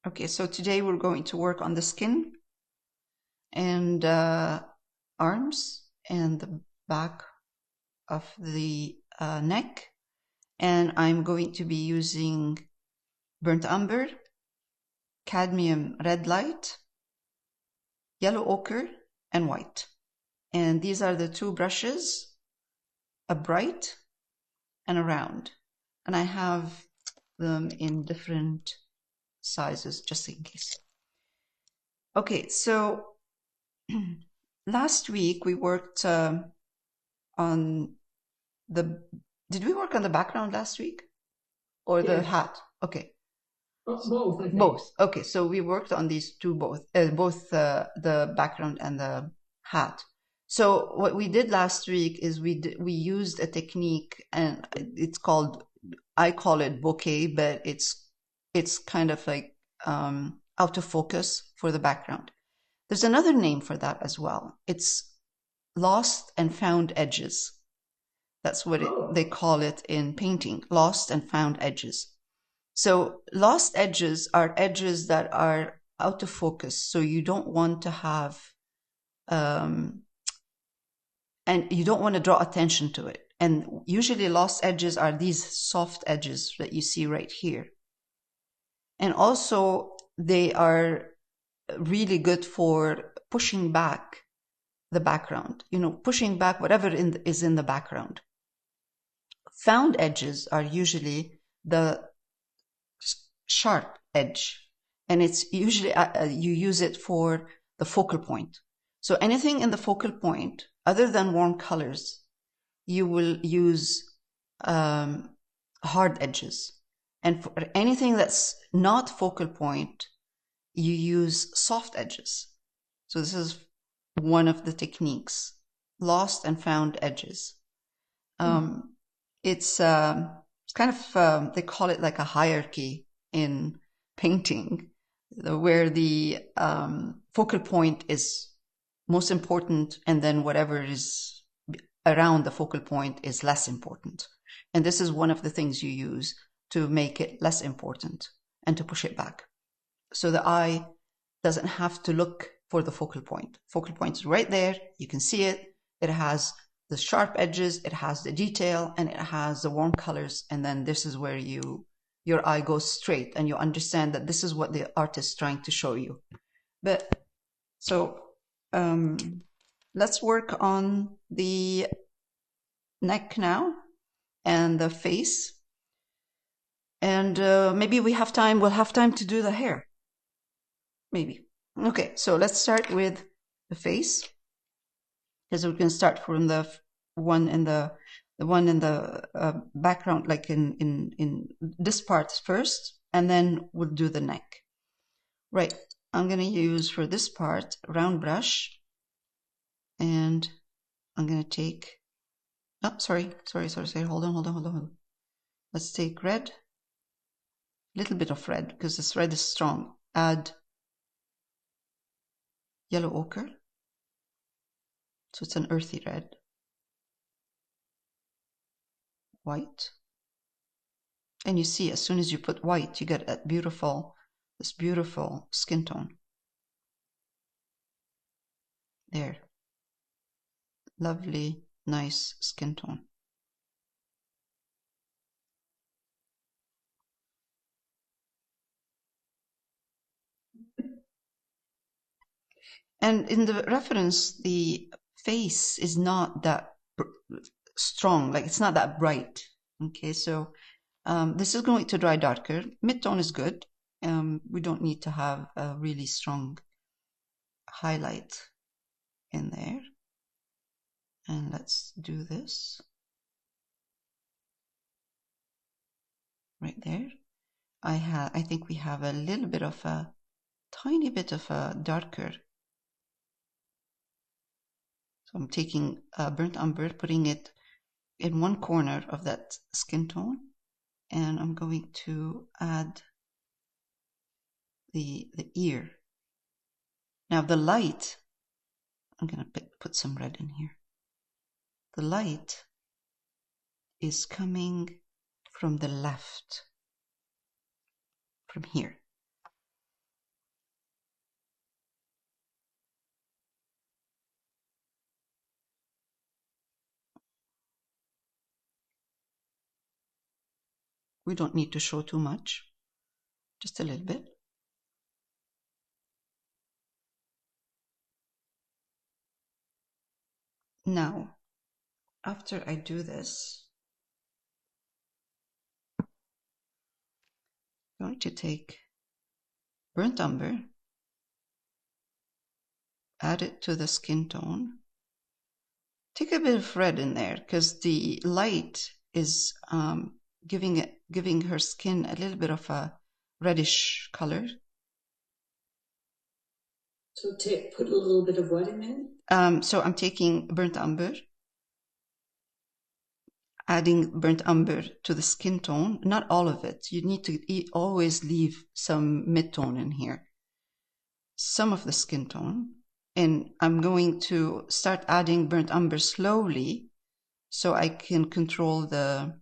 Okay, so today we're going to work on the skin and arms and the back of the neck. And I'm going to be using burnt umber, cadmium red light, yellow ochre, and white. And these are the two brushes, a bright and a round. And I have them in different sizes just in case. Okay, so last week we worked on the, did we work on the background last week? Or the hat? Okay. Both, I think. Both. Okay, so we worked on these two both the background and the hat. So what we did last week is we used a technique, and it's called, I call it bokeh, but it's kind of like out of focus for the background. There's another name for that as well. It's lost and found edges. That's what they call it in painting, lost and found edges. So lost edges are edges that are out of focus. So you don't want to have, and you don't want to draw attention to it. And usually lost edges are these soft edges that you see right here. And also they are really good for pushing back the background, pushing back whatever is in the background. Found edges are usually the sharp edge, and it's usually you use it for the focal point. So anything in the focal point other than warm colors, you will use hard edges, and for anything that's not focal point, you use soft edges. So this is one of the techniques, lost and found edges. It's kind of they call it like a hierarchy in painting, where the focal point is most important, and then whatever is around the focal point is less important. And this is one of the things you use to make it less important and to push it back. So the eye doesn't have to look for the focal point. Focal point is right there. You can see it. It has the sharp edges, it has the detail, and it has the warm colors. And then this is where your eye goes straight, and you understand that this is what the artist is trying to show you. But so let's work on the neck now and the face. And maybe we'll have time to do the hair. Maybe. Okay, so let's start with the face, because we can start from the one in the background, like in this part first, and then we'll do the neck. Right. I'm going to use for this part a round brush, and I'm going to take, oh, sorry, hold on. Let's take red, a little bit of red, because this red is strong. Add yellow ochre, so it's an earthy red. White. And you see, as soon as you put white, you get this beautiful skin tone. There. Lovely, nice skin tone. And in the reference, the face is not that strong, like it's not that bright. Okay, so this is going to dry darker. Mid-tone is good. We don't need to have a really strong highlight in there. And let's do this right there. I think we have a little bit of a tiny bit of a darker. So I'm taking burnt umber, putting it in one corner of that skin tone, and I'm going to add the ear. Now the light, I'm going to put some red in here. The light is coming from the left, from here. We don't need to show too much, just a little bit. Now, after I do this, I'm going to take burnt umber, add it to the skin tone. Take a bit of red in there because the light is giving her skin a little bit of a reddish color. So put a little bit of what in there? So I'm taking burnt umber, adding burnt umber to the skin tone. Not all of it. You need to always leave some mid-tone in here. Some of the skin tone. And I'm going to start adding burnt umber slowly so I can control the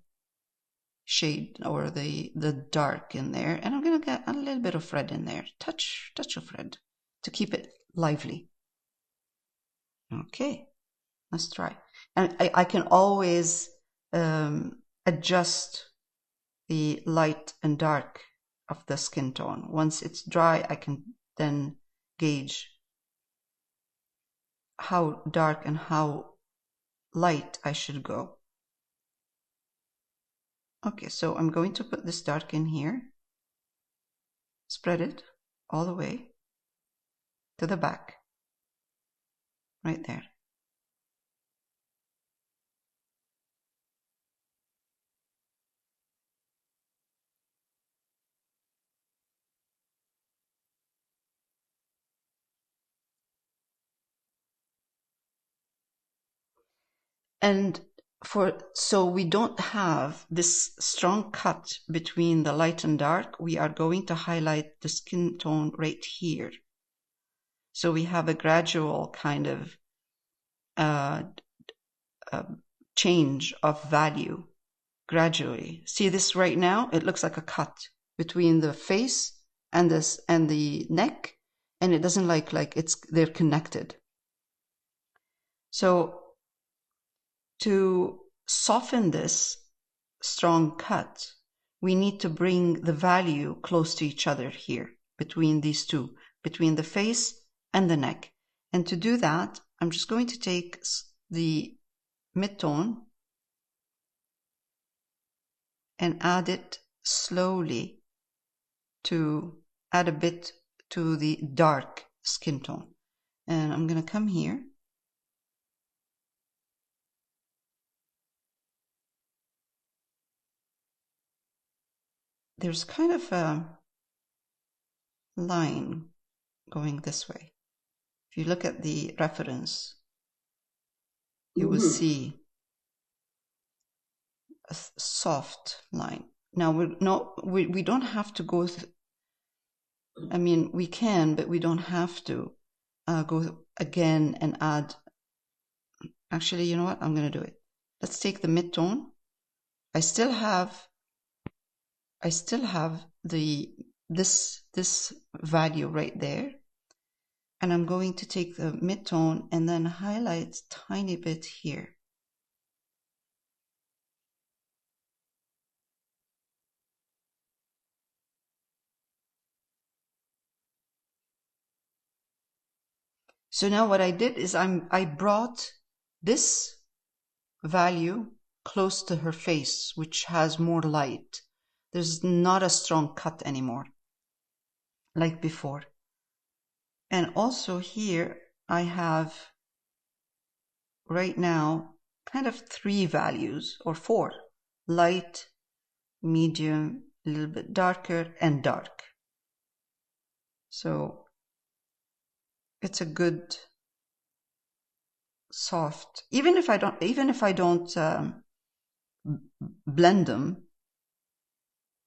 shade or the dark in there. And I'm going to get a little bit of red in there. Touch of red to keep it lively. Okay, let's try. And I can always adjust the light and dark of the skin tone. Once it's dry, I can then gauge how dark and how light I should go. Okay, so I'm going to put this dark in here, spread it all the way to the back, right there. And so we don't have this strong cut between the light and dark. We are going to highlight the skin tone right here. So we have a gradual kind of change of value gradually. See this right now? It looks like a cut between the face and the neck, and it doesn't like they're connected. So to soften this strong cut, we need to bring the value close to each other here, between these two, between the face and the neck. And to do that, I'm just going to take the mid-tone and add it slowly to add a bit to the dark skin tone. And I'm going to come here. There's kind of a line going this way. If you look at the reference, you will see a soft line. Now we don't have to go. I mean, we can, but we don't have to go again and add. Actually, you know what? I'm going to do it. Let's take the mid-tone. I still have this value right there, and I'm going to take the mid-tone and then highlight a tiny bit here. So now what I did is I brought this value close to her face, which has more light. There's not a strong cut anymore, like before. And also here I have right now kind of 3 values or 4: light, medium, a little bit darker, and dark. So it's a good soft, even if I don't blend them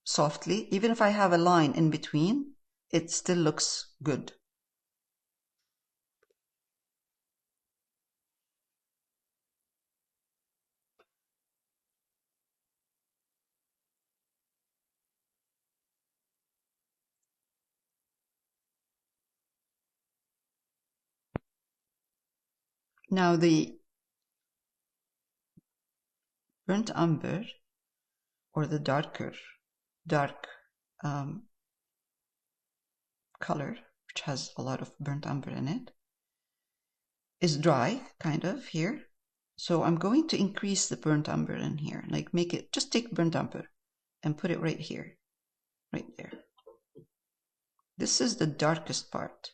softly, even if I have a line in between, it still looks good. Now the burnt umber, or the darker dark color, which has a lot of burnt umber in it, is dry, kind of, here. So I'm going to increase the burnt umber in here, like make it, just take burnt umber and put it right here, right there. This is the darkest part.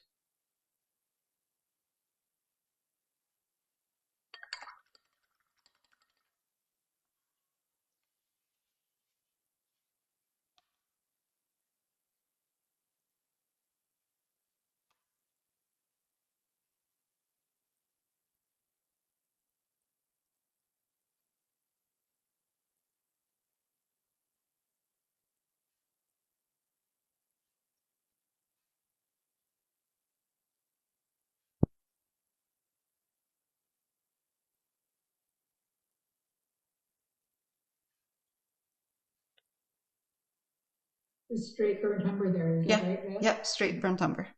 Is straight burnt umber there, is that right? Yeah, straight burnt umber.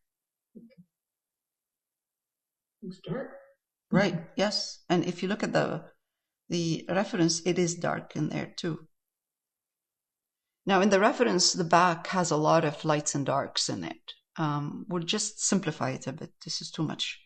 Okay. Looks dark. Right, yes. And if you look at the reference, it is dark in there too. Now in the reference, the back has a lot of lights and darks in it. We'll just simplify it a bit. This is too much.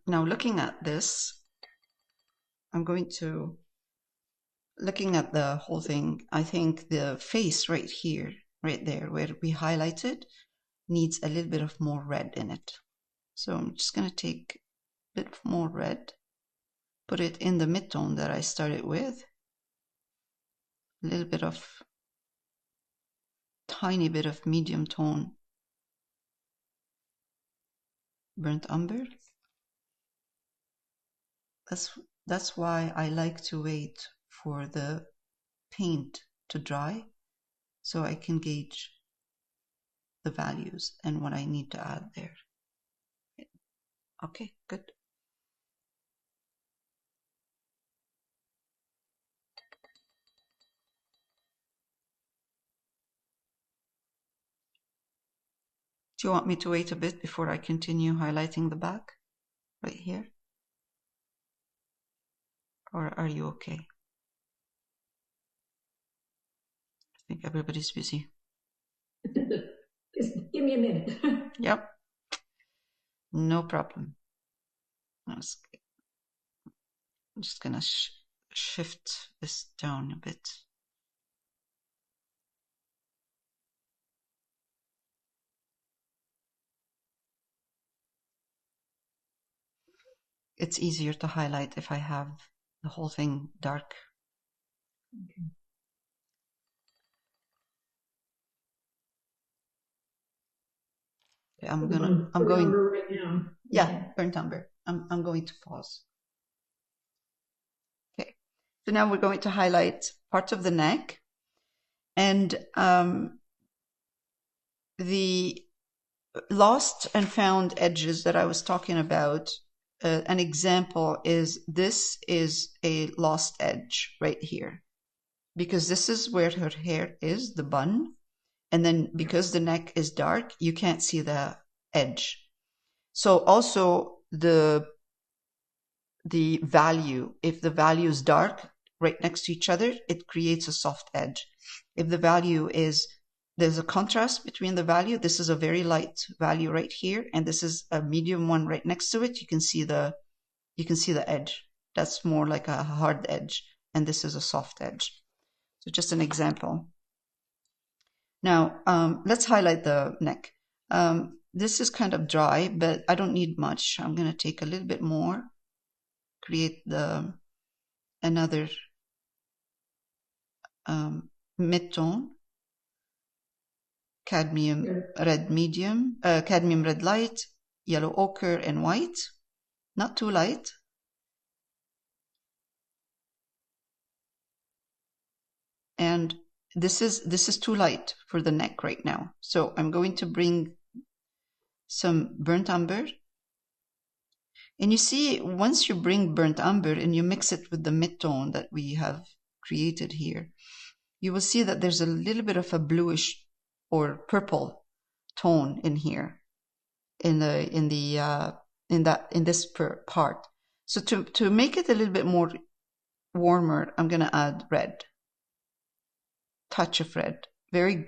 Now looking at this, looking at the whole thing, I think the face right here, right there, where we highlighted, needs a little bit of more red in it. So I'm just going to take a bit more red, put it in the mid-tone that I started with, a little bit of, tiny bit of medium tone burnt umber. That's why I like to wait for the paint to dry so I can gauge the values and what I need to add there. Okay, good. Do you want me to wait a bit before I continue highlighting the back right here? Or are you okay? I think everybody's busy. Just give me a minute. Yep. No problem. I'm just gonna shift this down a bit. It's easier to highlight if I have the whole thing dark. Okay. I'm going right now. Yeah, okay. Burnt umber. I'm going to pause. Okay, so now we're going to highlight parts of the neck, and the lost and found edges that I was talking about. An example is, this is a lost edge right here, because this is where her hair is, the bun, and then because the neck is dark, you can't see the edge. So also the value, if the value is dark right next to each other, it creates a soft edge. If the value is, there's a contrast between the value, this is a very light value right here, and this is a medium one right next to it, you can see the edge. That's more like a hard edge, and this is a soft edge. So just an example. Now let's highlight the neck. This is kind of dry, but I don't need much. I'm going to take a little bit more, create another mid-tone, cadmium red light, yellow ochre, and white. Not too light. And this is too light for the neck right now. So I'm going to bring some burnt umber And you see, once you bring burnt umber and you mix it with the mid-tone that we have created here, you will see that there's a little bit of a bluish or purple tone in here, in this part. So to make it a little bit more warmer, I'm gonna add red, touch of red. Really,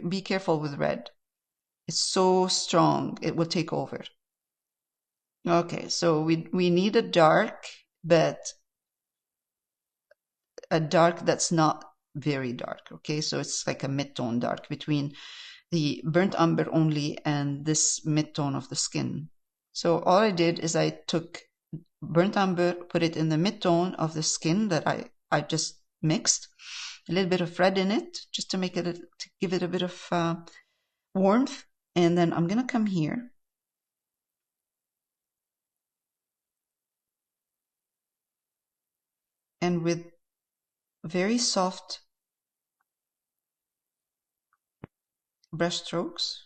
be careful with red. It's so strong, it will take over. Okay, so we need a dark, but a dark that's not very dark. Okay, so it's like a mid-tone dark between the burnt umber only and this mid-tone of the skin. So all I did is I took burnt umber, put it in the mid-tone of the skin that I just mixed, a little bit of red in it, just to make it, to give it a bit of warmth. And then I'm gonna come here and with very soft brush strokes,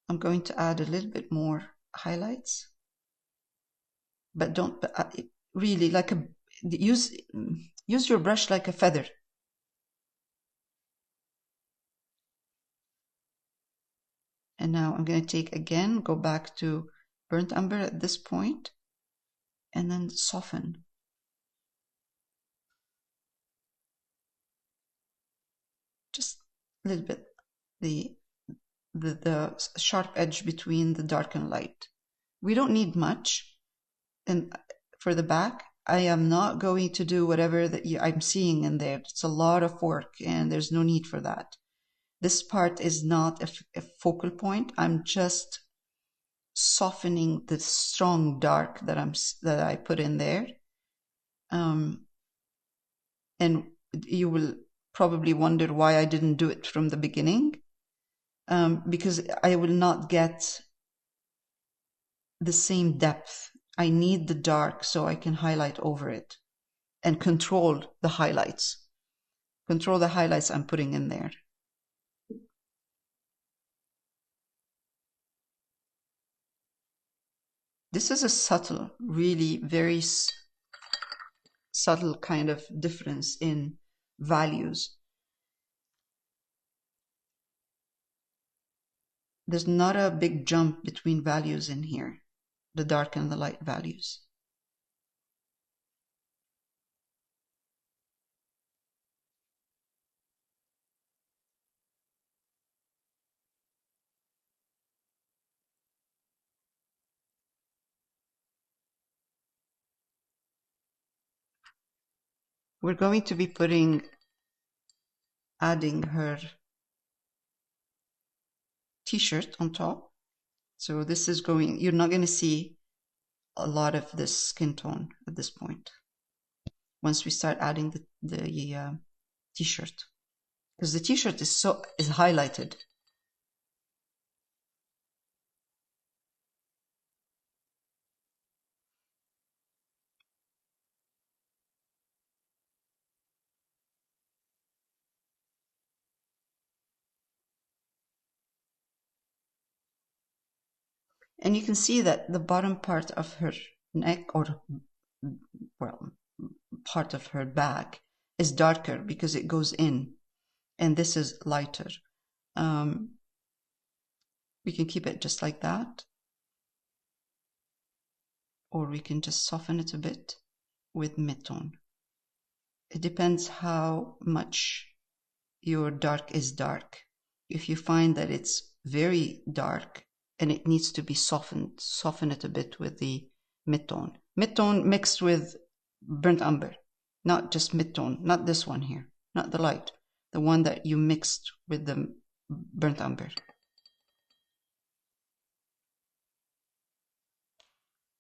I'm going to add a little bit more highlights, but don't really like use your brush like a feather. And now I'm going to take again, go back to burnt umber at this point, and then soften. Just a little bit, the sharp edge between the dark and light. We don't need much. And for the back, I am not going to do whatever that I'm seeing in there. It's a lot of work and there's no need for that. This part is not a focal point. I'm just softening the strong dark that I put in there. And you will probably wonder why I didn't do it from the beginning. Because I will not get the same depth. I need the dark so I can highlight over it and control the highlights. Control the highlights I'm putting in there. This is a subtle, really very subtle kind of difference in values. There's not a big jump between values in here, the dark and the light values. We're going to be adding her t-shirt on top. So this is you're not going to see a lot of this skin tone at this point. Once we start adding the t-shirt, because the t-shirt is highlighted. And you can see that the bottom part of her neck, or well, part of her back, is darker because it goes in, and this is lighter. We can keep it just like that, or we can just soften it a bit with mid-tone. It depends how much your dark is dark. If you find that it's very dark and it needs to be softened, soften it a bit with the mid-tone. Mid-tone mixed with burnt umber, not just mid-tone, not this one here, not the light, the one that you mixed with the burnt umber.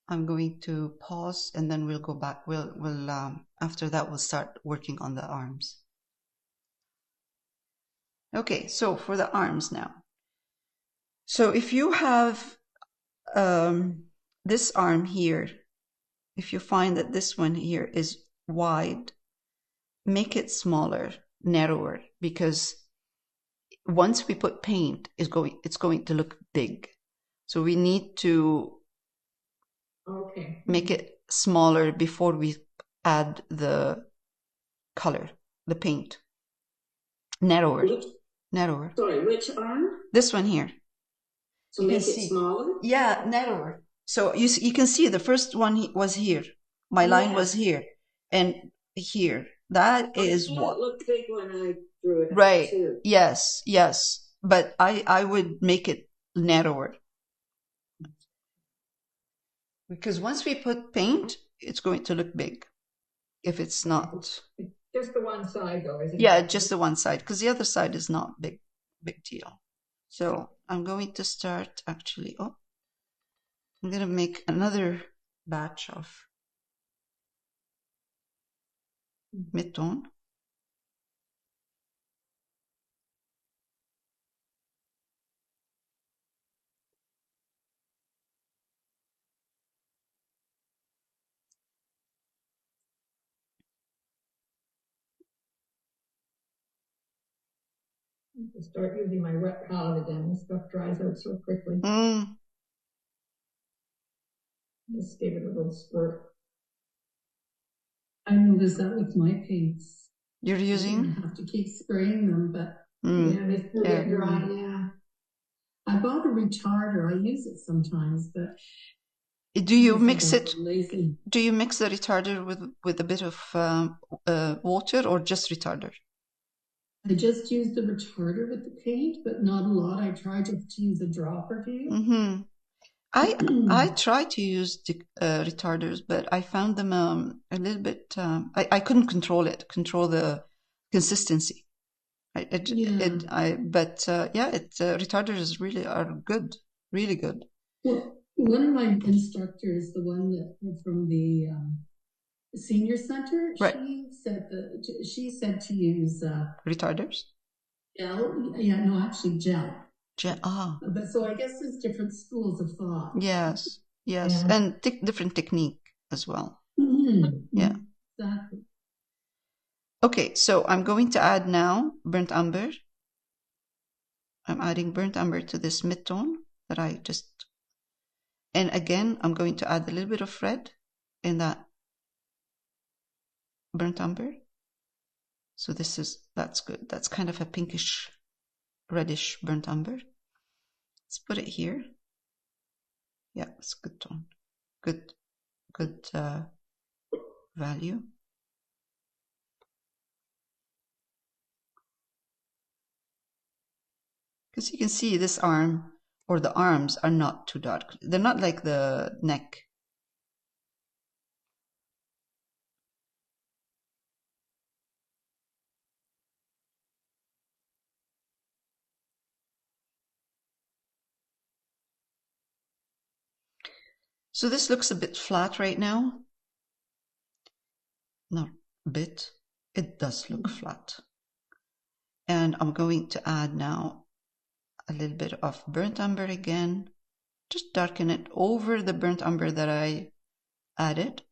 I'm going to pause and then we'll go back. After that, we'll start working on the arms. Okay, so for the arms now. So if you have this arm here, if you find that this one here is wide, make it smaller, narrower, because once we put paint, it's going to look big. So we need to Okay. Make it smaller before we add the color, the paint. Narrower. Narrower. Sorry, which arm? This one here. So you make it smaller? Yeah, narrower. So you can see the first one was here. My line was here. And here. That is what. It looked big when I drew it. Right. Too. Yes, yes. But I would make it narrower. Because once we put paint, it's going to look big. If it's not. Just the one side though, isn't it? Yeah, just the one side. Because the other side is not big deal. So I'm going to start actually. Oh, I'm going to make another batch of mid-tone. To start using my wet palette again. This stuff dries out so quickly. Just give it a little squirt. I noticed that with my paints. You're using? I have to keep spraying them, but yeah, they still get dry. Yeah. I bought a retarder. I use it sometimes, but do you mix it? Lazy. Do you mix the retarder with a bit of water or just retarder? I just use the retarder with the paint, but not a lot. I try just to use a drop or two. Mm-hmm. I try to use the retarders, but I found them a little bit. I couldn't control the consistency. Retarders really are good, really good. Well, one of my instructors, the one that from the senior center, right. She said to use retarders. Gel, yeah, no, actually gel. But so I guess there's different schools of thought. Yes, and different technique as well. Mm-hmm. Yeah, exactly. Okay, so I'm going to add now burnt umber. I'm adding burnt umber to this mid-tone that I just. And again, I'm going to add a little bit of red in that burnt umber. So that's good. That's kind of a pinkish, reddish burnt umber. Let's put it here. Yeah, it's a good tone. Good value. Because you can see this arm or the arms are not too dark. They're not like the neck. So this looks a bit flat right now. Not a bit. It does look flat. And I'm going to add now a little bit of burnt umber again. Just darken it over the burnt umber that I added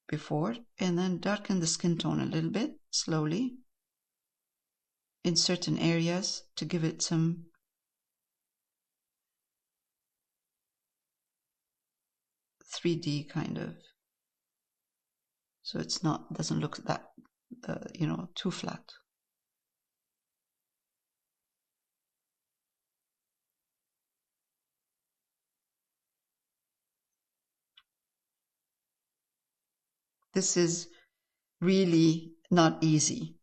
before, and then darken the skin tone a little bit slowly in certain areas to give it some $3D kind of, so it's not, doesn't look that too flat. This is really not easy,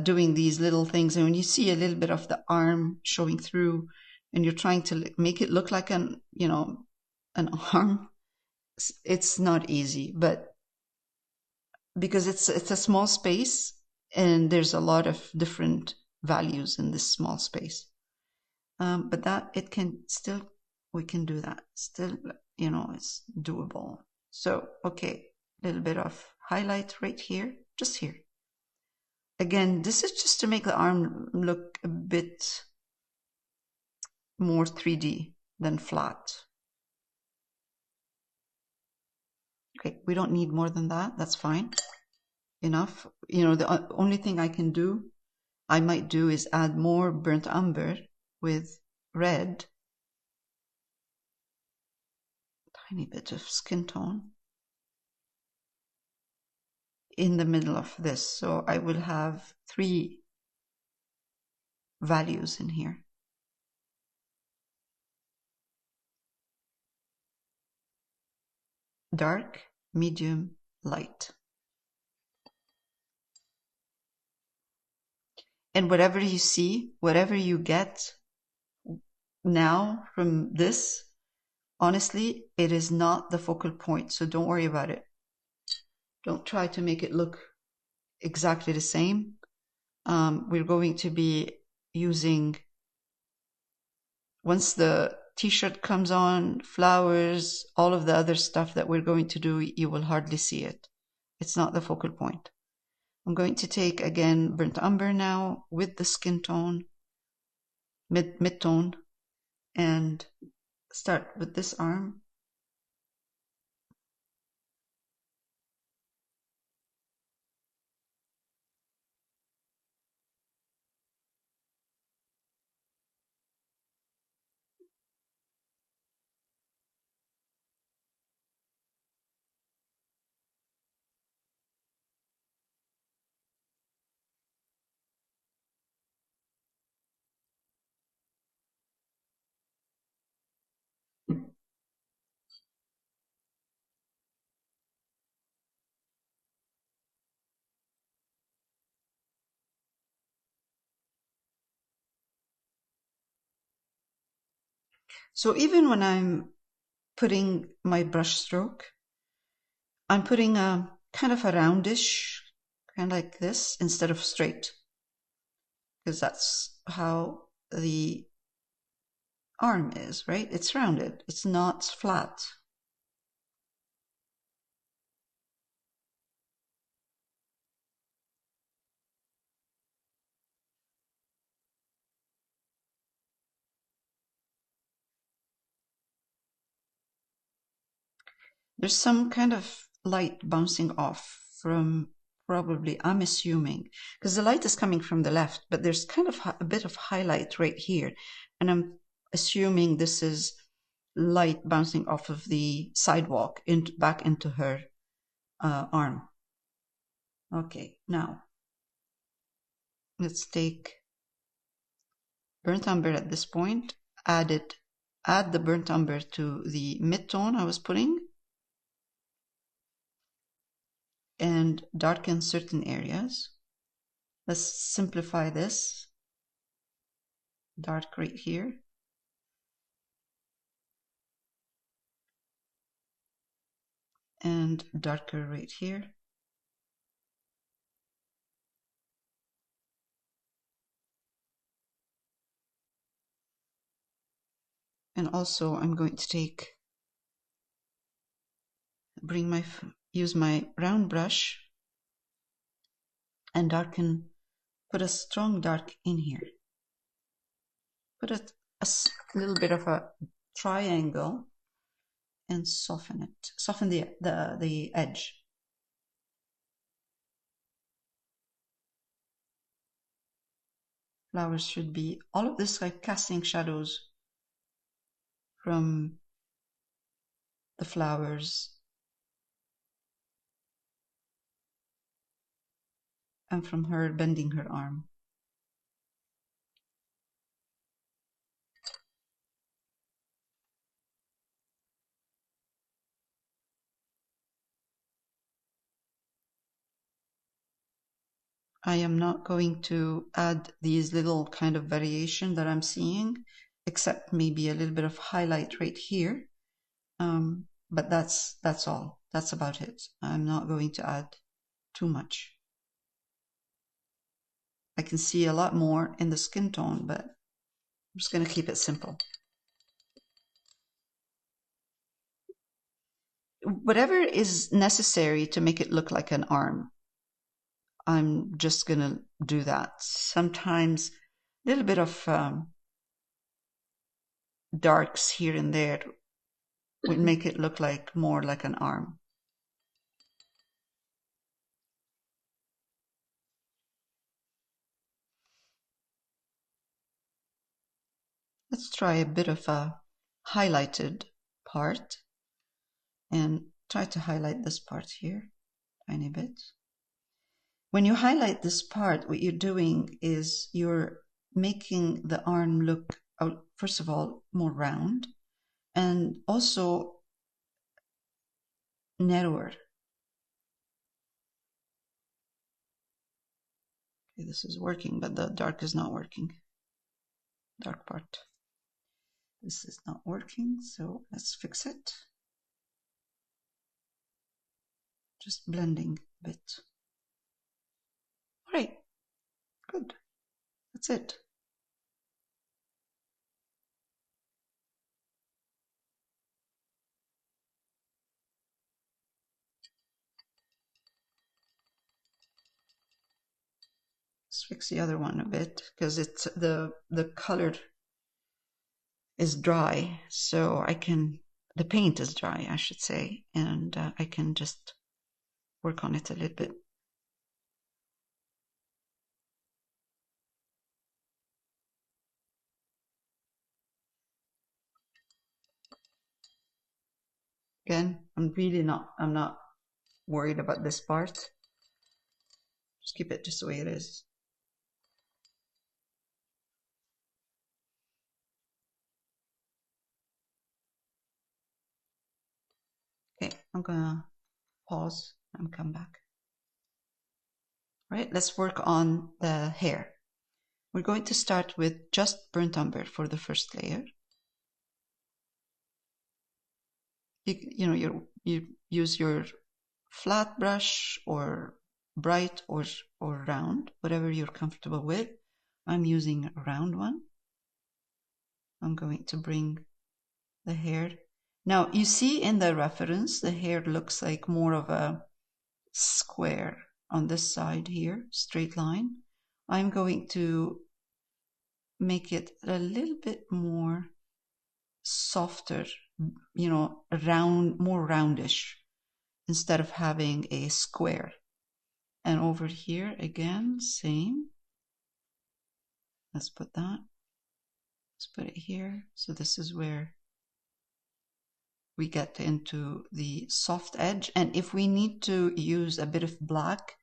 doing these little things. And when you see a little bit of the arm showing through and you're trying to make it look like an arm, it's not easy. But because it's a small space and there's a lot of different values in this small space, but that we can do that still, it's doable. So okay, a little bit of highlight right here, just here. Again, this is just to make the arm look a bit more 3D than flat. Okay, we don't need more than that. That's fine. Enough. The only thing I might do is add more burnt umber with red. tiny bit of skin tone in the middle of this. So I will have 3 values in here. Dark, medium, light. And whatever you see, whatever you get now from this, honestly, it is not the focal point. So don't worry about it. Don't try to make it look exactly the same. We're going to be using, once the t-shirt comes on, flowers, all of the other stuff that we're going to do, you will hardly see it. It's not the focal point. I'm going to take, again, burnt umber now with the skin tone, mid-tone, and start with this arm. So even when I'm putting my brush stroke, I'm putting a kind of a roundish, kind of like this, instead of straight, because that's how the arm is, right? It's rounded. It's not flat. There's some kind of light bouncing off from, probably, I'm assuming, because the light is coming from the left, but there's kind of a bit of highlight right here. And I'm assuming this is light bouncing off of the sidewalk back into her arm. Okay, now let's take burnt umber at this point, add the burnt umber to the mid-tone I was putting, and darken certain areas. Let's simplify this. Dark right here. And darker right here. And also I'm going to use my round brush and put a strong dark in here. Put a little bit of a triangle and soften it. Soften the edge. Flowers should be, all of this like casting shadows from the flowers and from her bending her arm. I am not going to add these little kind of variation that I'm seeing, except maybe a little bit of highlight right here. But that's all. That's about it. I'm not going to add too much. I can see a lot more in the skin tone, but I'm just going to keep it simple. Whatever is necessary to make it look like an arm, I'm just going to do that. Sometimes a little bit of darks here and there would make it look like more like an arm. Let's try a bit of a highlighted part. and try to highlight this part here, tiny bit. When you highlight this part, what you're doing is you're making the arm look, first of all, more round, and also narrower. Okay, this is working, but the dark is not working. Dark part. This is not working, so let's fix it. Just blending a bit. All right, good. That's it. Let's fix the other one a bit because it's the color is dry, so I can, the paint is dry, I should say, and I can just work on it a little bit. Again, I'm not worried about this part. Just keep it just the way it is. Okay, I'm gonna pause and come back. All right, let's work on the hair. We're going to start with just burnt umber for the first layer. You use your flat brush or bright or round, whatever you're comfortable with. I'm using a round one. I'm going to bring the hair. Now you see in the reference, the hair looks like more of a square on this side here, straight line. I'm going to make it a little bit more softer, round, more roundish, instead of having a square. And over here again, same. Let's put that. Let's put it here. So this is where we get into the soft edge. And if we need to use a bit of black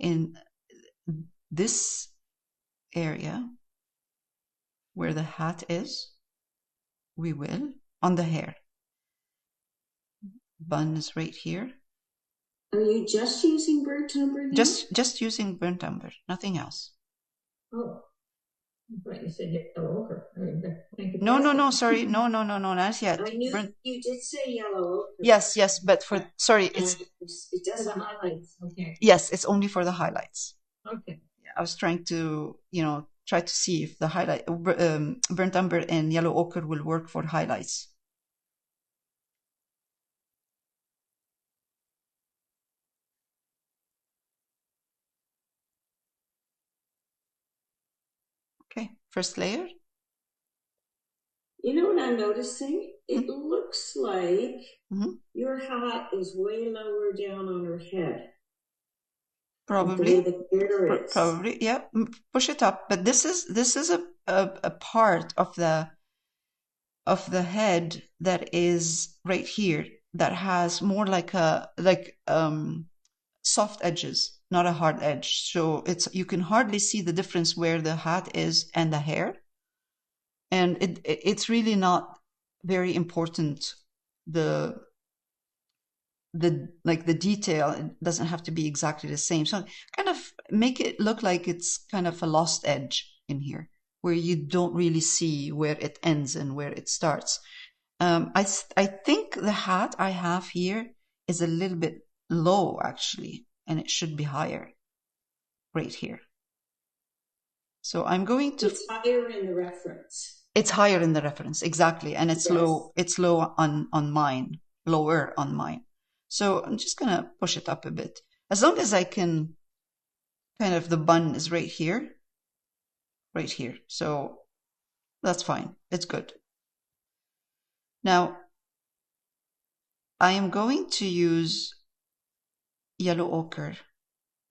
in this area where the hat is, we will. On the hair. Bun is right here. Are you just using burnt umber now? Just using burnt umber, nothing else. Oh, I thought you said yellow ochre. No, sorry. No, not yet. I knew you did say yellow ochre. Yes, but sorry, it does the highlights. Okay. Yes, it's only for the highlights. Okay. I was trying to, try to see if the burnt umber and yellow ochre will work for highlights. Okay, first layer. You know what I'm noticing? It looks like your hat is way lower down on her head. Probably. The hair is. Probably, yeah. Push it up. But this is a part of the head that is right here that has more like soft edges, not a hard edge. So you can hardly see the difference where the hat is and the hair. And it's really not very important. The detail, it doesn't have to be exactly the same. So kind of make it look like it's kind of a lost edge in here, where you don't really see where it ends and where it starts. I think the hat I have here is a little bit low, actually, and it should be higher right here. So I'm going to... It's higher in the reference. It's higher in the reference, exactly. And it's low. It's low on mine, lower on mine. So I'm just going to push it up a bit. As long as I can, kind of, the bun is right here. Right here. So that's fine. It's good. Now, I am going to use yellow ochre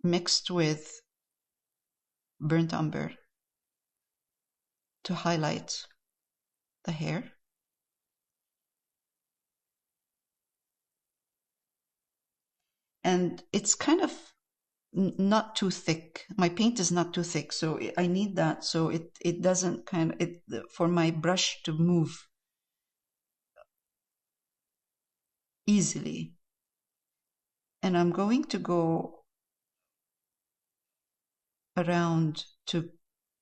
mixed with burnt umber to highlight the hair. And it's kind of not too thick. My paint is not too thick, so I need that so it doesn't for my brush to move easily. And I'm going to go around to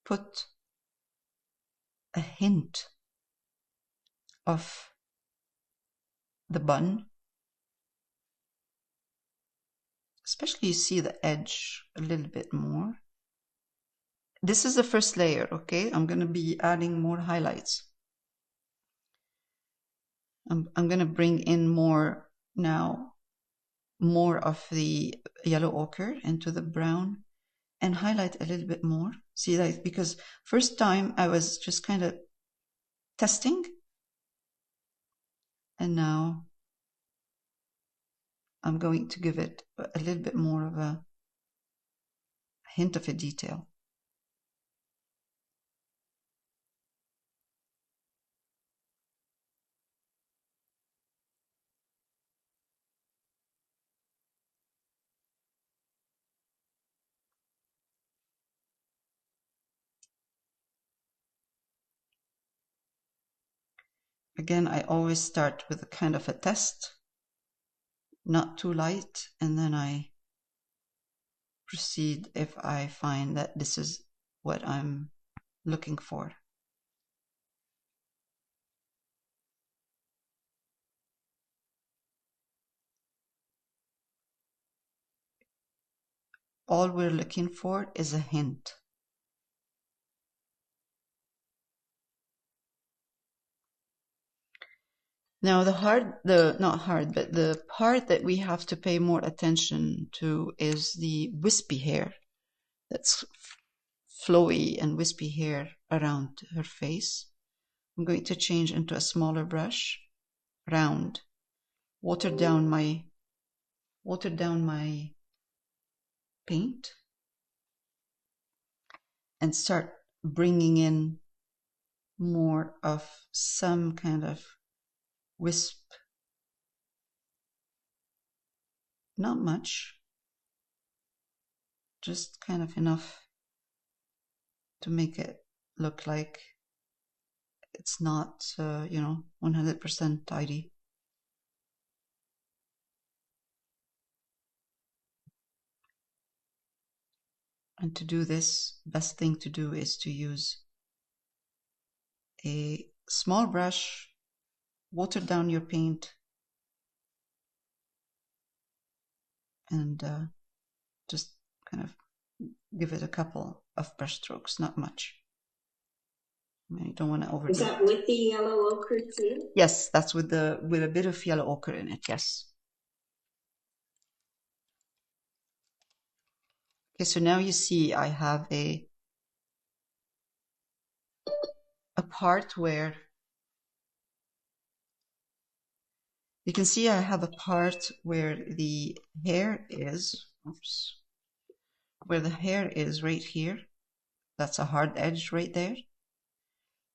put a hint of the bun. Especially you see the edge a little bit more. This is the first layer, okay? I'm going to be adding more highlights. I'm going to bring in more now, more of the yellow ochre into the brown and highlight a little bit more. See that? Because first time I was just kind of testing, and now I'm going to give it a little bit more of a hint of a detail. Again, I always start with a kind of a test, not too light, and then I proceed if I find that this is what I'm looking for. All we're looking for is a hint. Now the part that we have to pay more attention to is the wispy hair. That's flowy and wispy hair around her face. I'm going to change into a smaller brush, round, water down my paint, and start bringing in more of some kind of wisp. Not much, just kind of enough to make it look like it's not, 100% tidy. And to do this, best thing to do is to use a small brush, water down your paint, and just kind of give it a couple of brush strokes, not much. I mean, you don't want to overdo it. Is that with the yellow ochre too? Yes, that's with a bit of yellow ochre in it, yes. Okay, so now you see I have a part where you can see I have a part where the hair is, where the hair is right here. That's a hard edge right there.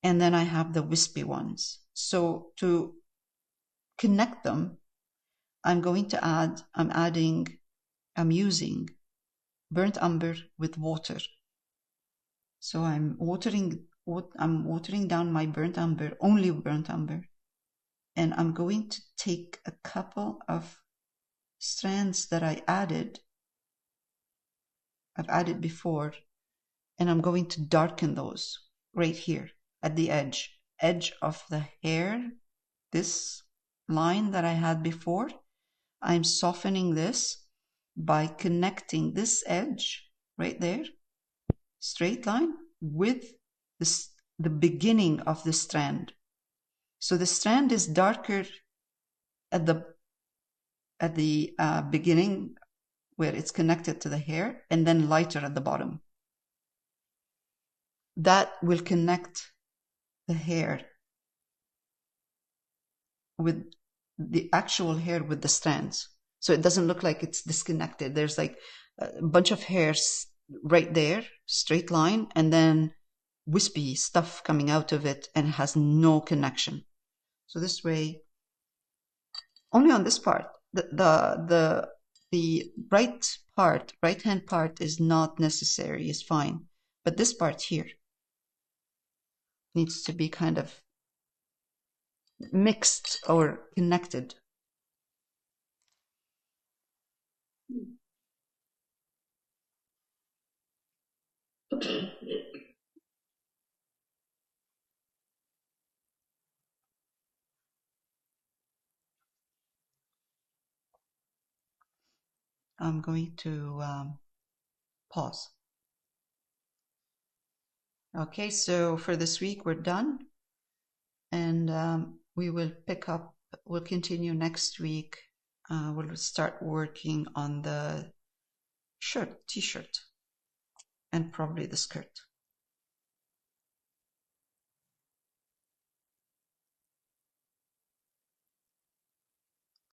And then I have the wispy ones. So to connect them, I'm using burnt umber with water. So I'm watering down my burnt umber, only burnt umber. And I'm going to take a couple of strands that I've added before, and I'm going to darken those right here at the edge of the hair. This line that I had before, I'm softening this by connecting this edge right there, straight line, with the beginning of the strand. So the strand is darker at the beginning where it's connected to the hair, and then lighter at the bottom. That will connect the hair with the actual hair with the strands. So it doesn't look like it's disconnected. There's like a bunch of hairs right there, straight line, and then wispy stuff coming out of it, and it has no connection. So this way, only on this part, the the right hand part is not necessary, is fine. But this part here needs to be kind of mixed or connected. I'm going to pause. Okay, so for this week we're done, and we will we'll continue next week. We'll start working on the t-shirt, and probably the skirt.